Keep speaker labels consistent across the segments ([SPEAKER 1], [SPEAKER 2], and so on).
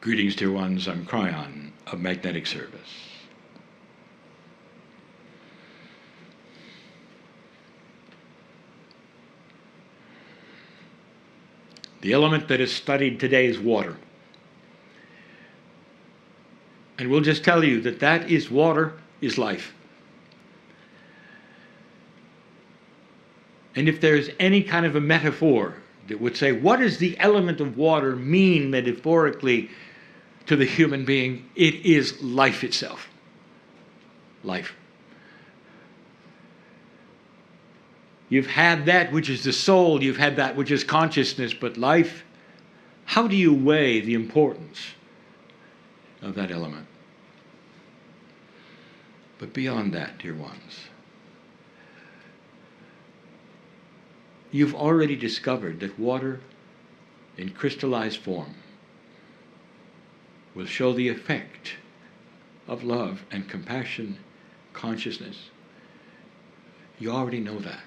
[SPEAKER 1] Greetings, dear ones. I'm Kryon of Magnetic Service. The element that is studied today is water. And we'll just tell you that that is water is life. And if there's any kind of a metaphor that would say, what does the element of water mean metaphorically to the human being? It is life itself. Life. You've had that which is the soul, you've had that which is consciousness, but life, how do you weigh the importance of that element? But beyond that, dear ones, you've already discovered that water in crystallized form will show the effect of love and compassion, consciousness. You already know that.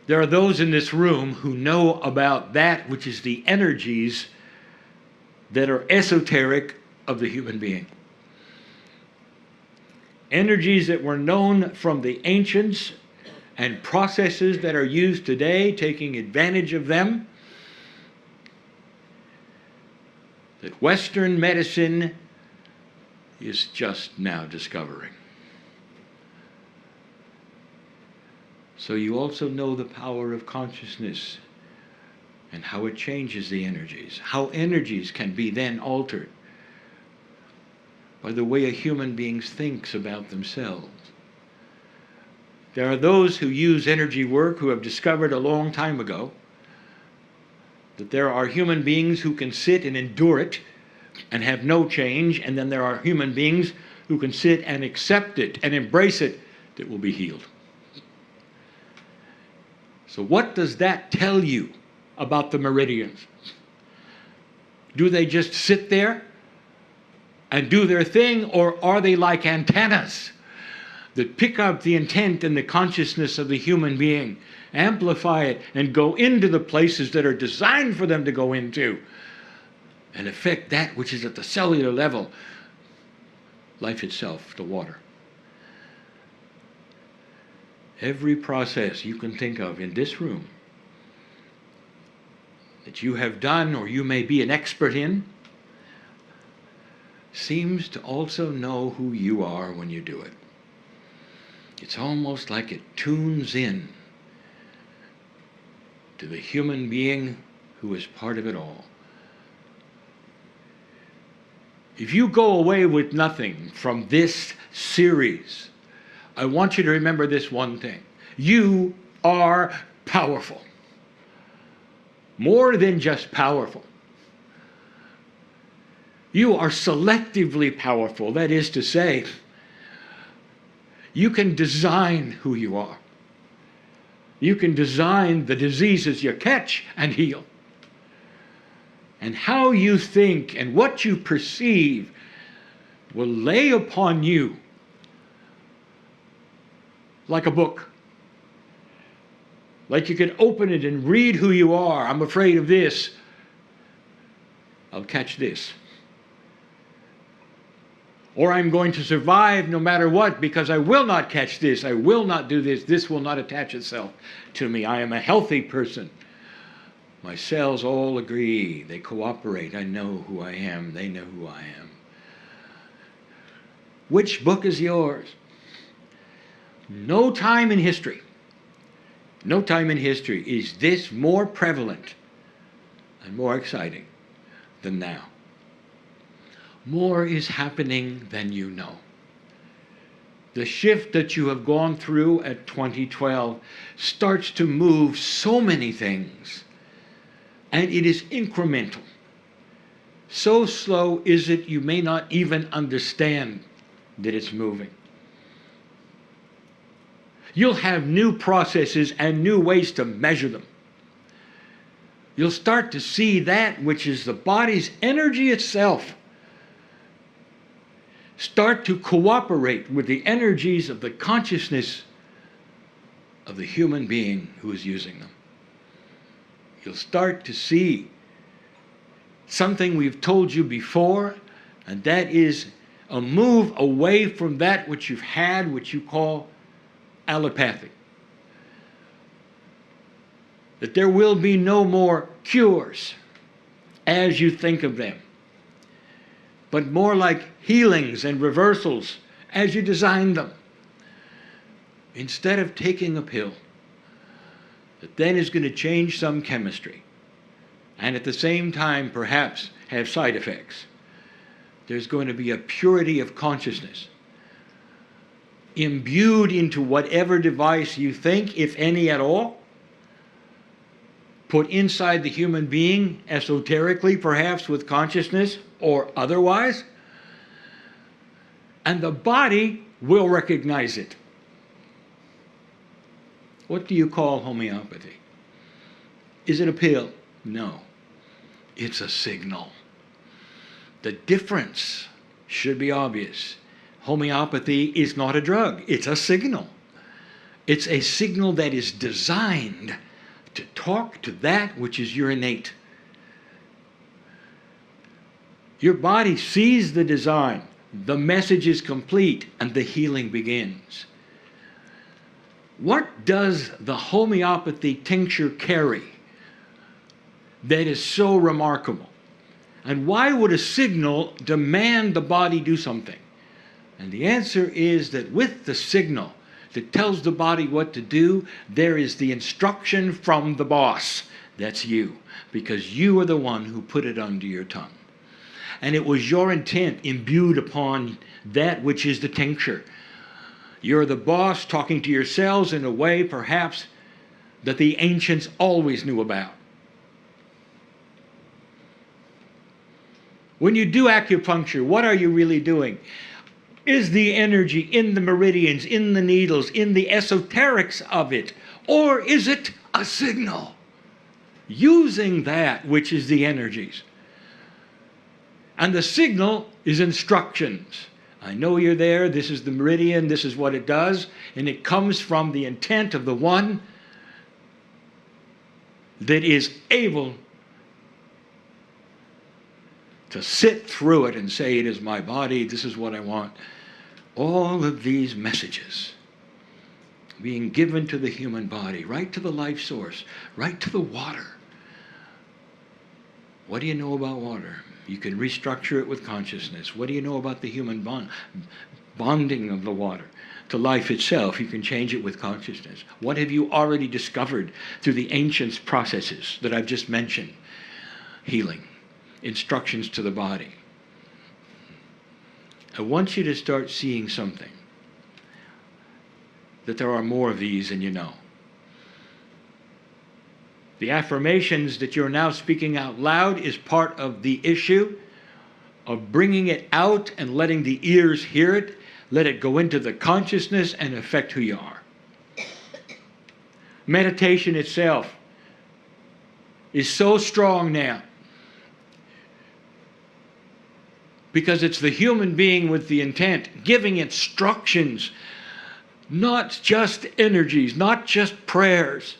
[SPEAKER 1] There are those in this room who know about that which is the energies that are esoteric of the human being. Energies that were known from the ancients and processes that are used today, taking advantage of them, that Western medicine is just now discovering. So you also know the power of consciousness and how it changes the energies, how energies can be then altered by the way a human being thinks about themselves. There are those who use energy work who have discovered a long time ago that there are human beings who can sit and endure it and have no change, and then there are human beings who can sit and accept it and embrace it that will be healed. So what does that tell you about the meridians? Do they just sit there and do their thing, or are they like antennas that pick up the intent and the consciousness of the human being, amplify it, and go into the places that are designed for them to go into, and affect that which is at the cellular level, life itself, the water? Every process you can think of in this room that you have done or you may be an expert in seems to also know who you are when you do it. It's almost like it tunes in to the human being who is part of it all. If you go away with nothing from this series, I want you to remember this one thing. You are powerful. More than just powerful. You are selectively powerful. That is to say, you can design who you are. You can design the diseases you catch and heal. And how you think and what you perceive will lay upon you like a book. Like you can open it and read who you are. I'm afraid of this. I'll catch this. Or I'm going to survive no matter what because I will not catch this. I will not do this. This will not attach itself to me. I am a healthy person. My cells all agree. They cooperate. I know who I am. They know who I am. Which book is yours? No time in history is this more prevalent and more exciting than now. More is happening than you know. The shift that you have gone through at 2012 starts to move so many things, and it is incremental. So slow is it you may not even understand that it's moving. You'll have new processes and new ways to measure them. You'll start to see that which is the body's energy itself start to cooperate with the energies of the consciousness of the human being who is using them. you'll start to see something we've told you before, and that is a move away from that which you've had, which you call allopathic. That there will be no more cures as you think of them, but more like healings and reversals as you design them. Instead of taking a pill that then is going to change some chemistry and at the same time perhaps have side effects, there's going to be a purity of consciousness imbued into whatever device you think, if any at all, put inside the human being, esoterically perhaps with consciousness or otherwise, and the body will recognize it. What do you call homeopathy? Is it a pill? No. It's a signal. The difference should be obvious. Homeopathy is not a drug. It's a signal. It's a signal that is designed to talk to that which is your innate. Your body sees the design, the message is complete, and the healing begins. What does the homeopathy tincture carry that is so remarkable? And why would a signal demand the body do something? And the answer is that with the signal that tells the body what to do, there is the instruction from the boss. That's you, because you are the one who put it under your tongue. And it was your intent imbued upon that which is the tincture. You're the boss talking to yourselves in a way perhaps that the ancients always knew about. When you do acupuncture, what are you really doing? Is the energy in the meridians, in the needles, in the esoterics of it? Or is it a signal? Using that which is the energies. And the signal is instructions. I know you're there, this is the meridian, this is what it does, and it comes from the intent of the one that is able to sit through it and say, it is my body, this is what I want. All of these messages being given to the human body, right to the life source, right to the water. What do you know about water? You can restructure it with consciousness. What do you know about the human bonding of the water to life itself? You can change it with consciousness. What have you already discovered through the ancients' processes that I've just mentioned? Healing. Instructions to the body. I want you to start seeing something. That there are more of these than you know. The affirmations that you're now speaking out loud is part of the issue of bringing it out and letting the ears hear it, let it go into the consciousness and affect who you are. Meditation itself is so strong now because it's the human being with the intent giving instructions, not just energies, not just prayers.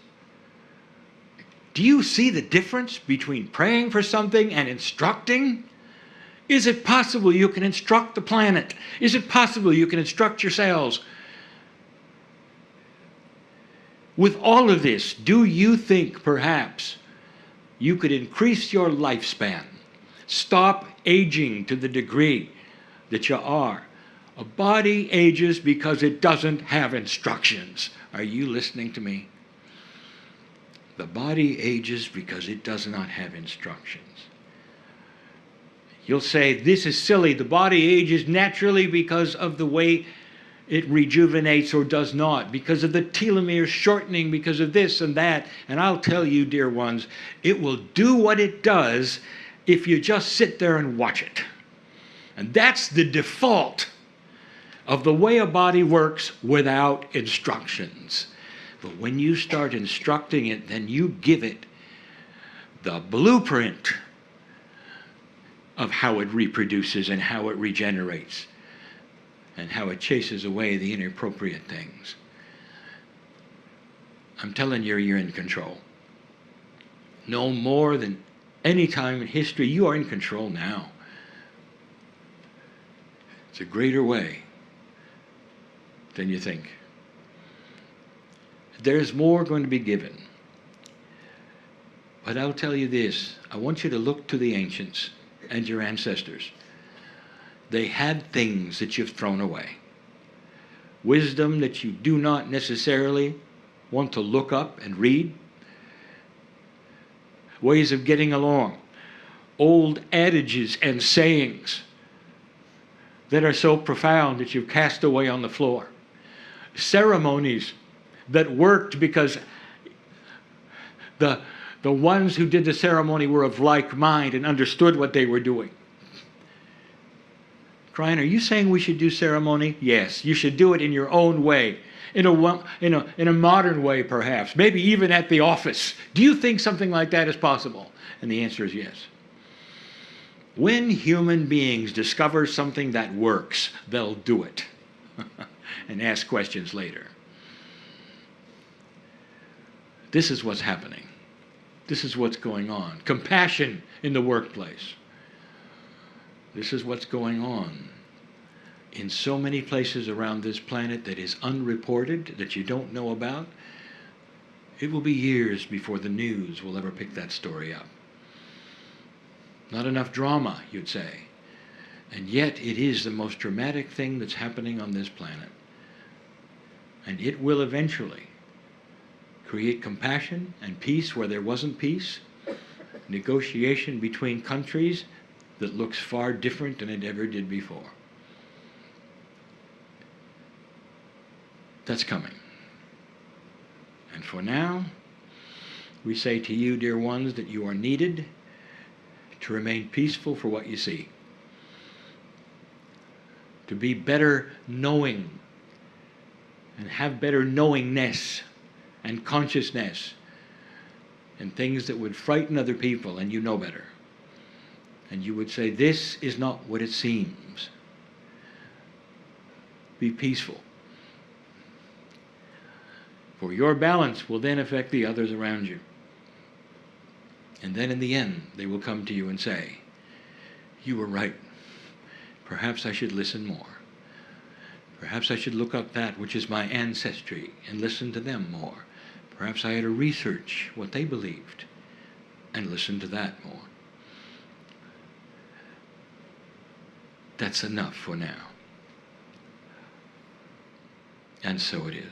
[SPEAKER 1] Do you see the difference between praying for something and instructing? Is it possible you can instruct the planet? Is it possible you can instruct yourselves? With all of this, do you think perhaps you could increase your lifespan? Stop aging to the degree that you are. A body ages because it doesn't have instructions. Are you listening to me? The body ages because it does not have instructions. You'll say, this is silly. The body ages naturally because of the way it rejuvenates or does not, because of the telomeres shortening, because of this and that. And I'll tell you, dear ones, it will do what it does if you just sit there and watch it. And that's the default of the way a body works without instructions. But when you start instructing it, then you give it the blueprint of how it reproduces and how it regenerates and how it chases away the inappropriate things. I'm telling you, you're in control. No more than any time in history, you are in control now. It's a greater way than you think. There's more going to be given. But I'll tell you this, I want you to look to the ancients and your ancestors. They had things that you've thrown away. Wisdom that you do not necessarily want to look up and read. Ways of getting along. Old adages and sayings that are so profound that you've cast away on the floor. Ceremonies that worked because the ones who did the ceremony were of like mind and understood what they were doing. Kryon, are you saying we should do ceremony? Yes, you should do it in your own way. In a modern way, perhaps. Maybe even at the office. Do you think something like that is possible? And the answer is yes. When human beings discover something that works, they'll do it. And ask questions later. This is what's happening. This is what's going on. Compassion in the workplace. This is what's going on in so many places around this planet that is unreported, that you don't know about. It will be years before the news will ever pick that story up. Not enough drama, you'd say. And yet it is the most dramatic thing that's happening on this planet. And it will eventually create compassion and peace where there wasn't peace, negotiation between countries that looks far different than it ever did before. That's coming. And for now, we say to you, dear ones, that you are needed to remain peaceful for what you see. To be better knowing and have better knowingness and consciousness and things that would frighten other people, and you know better. And you would say, this is not what it seems. Be peaceful. For your balance will then affect the others around you. And then in the end, they will come to you and say, you were right. Perhaps I should listen more. Perhaps I should look up that which is my ancestry and listen to them more. Perhaps I had to research what they believed and listen to that more. That's enough for now. And so it is.